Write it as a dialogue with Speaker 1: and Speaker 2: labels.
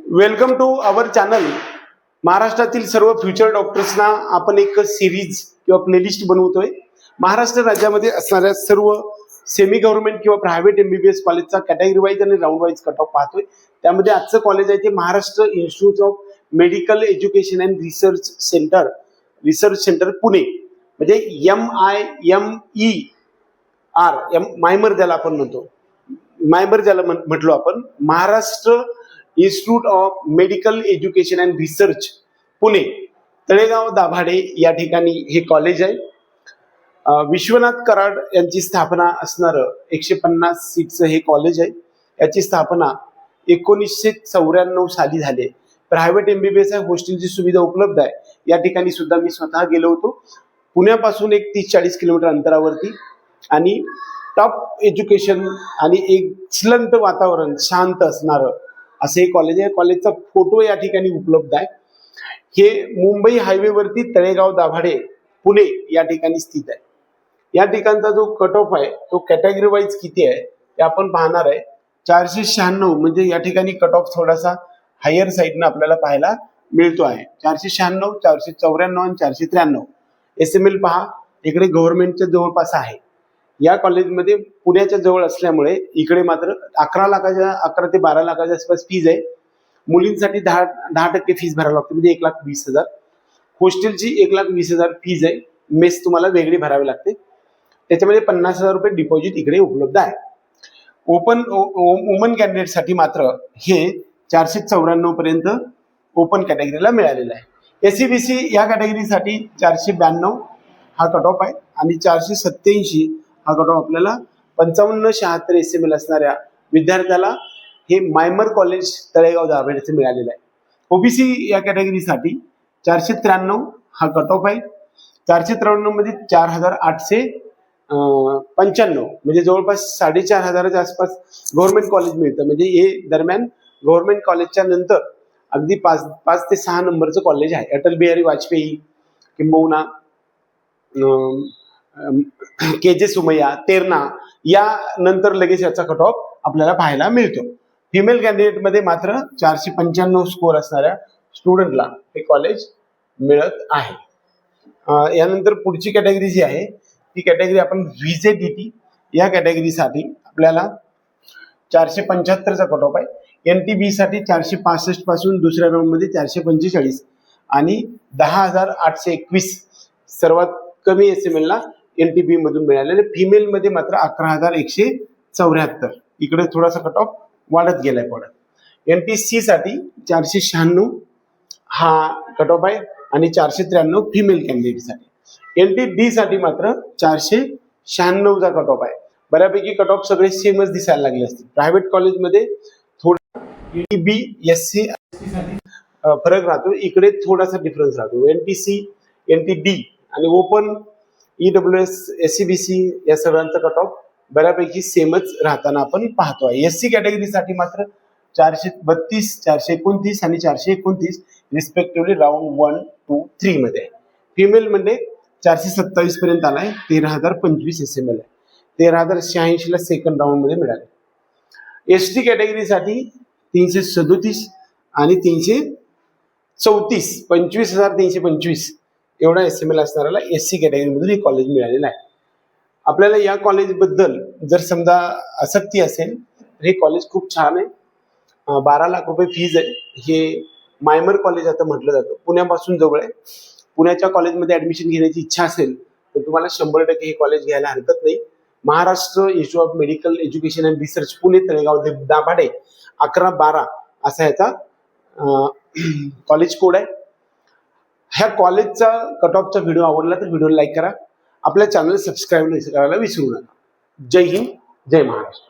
Speaker 1: Welcome to our channel. महाराष्ट्रातील सर्व future डॉक्टर्सना आपण एक सिरीज किंवा प्लेलिस्ट बनवतोय. महाराष्ट्र राज्यामध्ये असणाऱ्या सर्व सेमी गव्हर्नमेंट किंवा प्रायव्हेट MBBS कॉलेजचा कॅटेगरी वाईज आणि राऊंड वाईज कट ऑफ पाहतोय. त्यामध्ये आजचं कॉलेज आहे ते Maharashtra institute of medical education and research centre Pune, म्हणजे MIMER, मायमर ज्याला आपण म्हणतो, मायमर ज्याला म्हटलो आपण, Maharashtra institute of medical education and research Pune, Talegaon Dabhade या ठिकाणी हे कॉलेज आहे. विश्वनाथ कराड यांची स्थापना असणारं 150 सीटचं हे कॉलेज आहे. याची स्थापना 1994 साली झाली आहे. प्रायव्हेट MBBS आहे, हॉस्टेलची सुविधा उपलब्ध आहे. या ठिकाणी सुद्धा मी स्वतः गेलो होतो. पुण्यापासून एक 30-40 किलोमीटर अंतरावरती, आणि टॉप एज्युकेशन आणि एक्सलंट वातावरण, शांत असणारं असं हे कॉलेज आहे. कॉलेजचा फोटो या ठिकाणी उपलब्ध आहे. हे मुंबई हायवेवरती तळेगाव दाभाडे पुणे या ठिकाणी स्थित आहे. या ठिकाणचा जो कट ऑफ आहे तो कॅटेगरी वाईज किती आहे ते आपण पाहणार आहे. 496, म्हणजे या ठिकाणी कट ऑफ थोडासा हायर साईडनं आपल्याला पाहायला मिळतो आहे. 496, 494 आणि 493. SML पहा, इकडे गव्हर्नमेंटच्या जवळपास आहे. या कॉलेजमध्ये पुण्याच्या जवळ असल्यामुळे इकडे मात्र 11 ते 12 लाखाच्या आसपास फीज आहे. मुलींसाठी 10% फीज भरावी लागते, म्हणजे 1,20,000. हॉस्टेलची 1,20,000 फीज आहे. मेस तुम्हाला वेगळी भरावी लागते. त्याच्यामध्ये 50,000 रुपये डिपॉझिट इकडे उपलब्ध आहे. वुमन कॅन्डिडेटसाठी मात्र हे 494 पर्यंत ओपन कॅटेगरीला मिळालेलं आहे. SCBC या कॅटेगरीसाठी 492 हा कट ऑफ आहे, आणि 487 हा कट ऑफ आपल्याला 55-76 SML असणाऱ्या विद्यार्थ्याला हे मायमर कॉलेज तळेगाव दाभाडेचे मिळालेलं आहे. OBC या कॅटेगरीसाठी 493 हा कट ऑफ आहे. 493 मध्ये 4,895, म्हणजे जवळपास 4,500च्या आसपास गव्हर्नमेंट कॉलेज मिळतं. म्हणजे हे दरम्यान गव्हर्नमेंट कॉलेजच्या नंतर अगदी 5 ते 6 नंबरचं कॉलेज आहे. अटल बिहारी वाजपेयी, किंबहुना KJ सुमय्या, तेरणा या नंतर लगेच याचा कट ऑफ आपल्याला पाहायला मिळतो. फिमेल कॅन्डिडेटमध्ये मात्र 495 स्कोर असणाऱ्या स्टुडंटला हे कॉलेज मिळत आहे. यानंतर पुढची कॅटेगरी जी आहे ती कॅटेगरी आपण VJDT या कॅटेगरीसाठी आपल्याला 475चा कट ऑफ आहे. NTB साठी 465 पासून दुसऱ्या राऊंडमध्ये 445 आणि 10,821 सर्वात कमी SML ला NTB मधून मिळालेले. फिमेल मध्ये मात्र 11,174. इकडे थोडासा कट ऑफ वाढत गेलाय पुढे. NTC साठी 496 हा कट ऑफ आहे, आणि 493 फिमेल कॅन्डिडेटसाठी. NTD साठी मात्र 496चा कट ऑफ आहे. बऱ्यापैकी कट ऑफ सगळे सेमच दिसायला लागले असतील. प्रायव्हेट कॉलेजमध्ये थोडा NTB SC साठी फरक राहतो, इकडे थोडासा डिफरन्स राहतो. NTC, NTD आणि ओपन EWS, SCBC या सगळ्यांचा कट ऑफ बऱ्यापैकी सेमच राहताना आपण पाहतो आहे. SC कॅटेगरीसाठी मात्र 432, 429 आणि 429 रिस्पेक्टिव्हली राऊंड 1, 2, 3 मध्ये आहे. फिमेल म्हणजे 427 पर्यंत आलाय. 13,025 SML आहे. 13,086 ला सेकंड राऊंड मध्ये मिळाले. ST कॅटेगरीसाठी 337 आणि 334, 25,325 एवढा SML असणाऱ्याला SC कॅटेगरीमधून हे कॉलेज मिळालेलं आहे. आपल्याला या कॉलेजबद्दल जर समजा आसक्ती असेल तर हे कॉलेज खूप छान आहे. 12 लाख रुपये फीज आहे. हे मायमर कॉलेज आता म्हटलं जातं, पुण्यापासून जवळ आहे. पुण्याच्या कॉलेजमध्ये ऍडमिशन घेण्याची इच्छा असेल तर तुम्हाला 100% हे कॉलेज घ्यायला हरकत नाही. Maharashtra institute of medical education and research Pune, Talegaon Dabhade, 11-12 असा याचा कॉलेज कोड आहे. ह्या कॉलेजचा कट ऑफचा व्हिडिओ आवडला तर व्हिडिओला लाईक करा. आपल्या चॅनल सबस्क्राईब करायला विसरू नका. जय हिंद, जय महाराष्ट्र.